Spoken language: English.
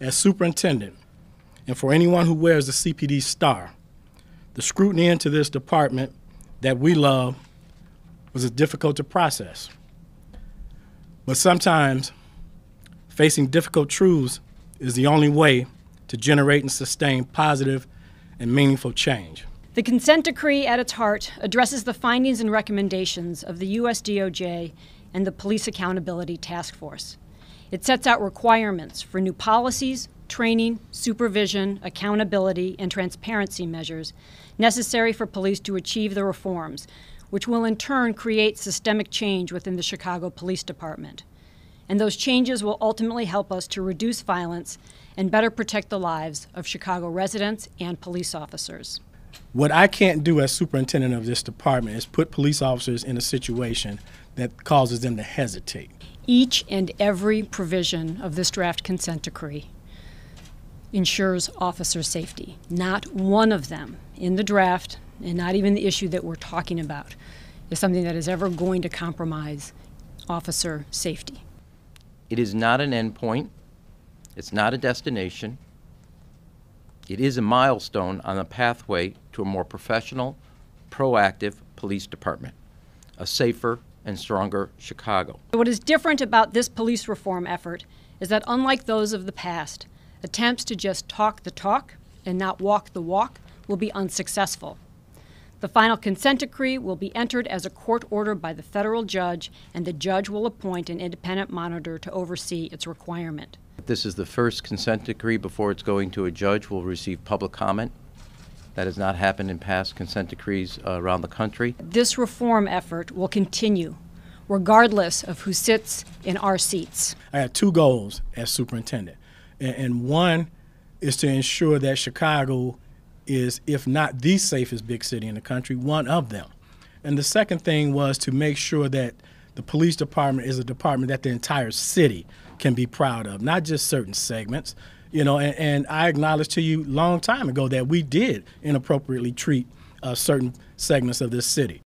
As superintendent, and for anyone who wears the CPD star, the scrutiny into this department that we love was difficult to process. But sometimes facing difficult truths is the only way to generate and sustain positive and meaningful change. The consent decree at its heart addresses the findings and recommendations of the U.S. DOJ and the Police Accountability Task Force. It sets out requirements for new policies, training, supervision, accountability, and transparency measures necessary for police to achieve the reforms, which will in turn create systemic change within the Chicago Police Department. And those changes will ultimately help us to reduce violence and better protect the lives of Chicago residents and police officers. What I can't do as superintendent of this department is put police officers in a situation that causes them to hesitate. Each and every provision of this draft consent decree ensures officer safety. Not one of them in the draft, and not even the issue that we're talking about, is something that is ever going to compromise officer safety. It is not an endpoint. It's not a destination. It is a milestone on the pathway to a more professional, proactive police department, a safer and stronger Chicago. What is different about this police reform effort is that, unlike those of the past, attempts to just talk the talk and not walk the walk will be unsuccessful. The final consent decree will be entered as a court order by the federal judge, and the judge will appoint an independent monitor to oversee its requirement. This is the first consent decree before it's going to a judge. Will receive public comment. That has not happened in past consent decrees around the country. This reform effort will continue, regardless of who sits in our seats. I had two goals as superintendent, and one is to ensure that Chicago is, if not the safest big city in the country, one of them. And the second thing was to make sure that the police department is a department that the entire city can be proud of, not just certain segments. You know, and I acknowledged to you a long time ago that we did inappropriately treat certain segments of this city.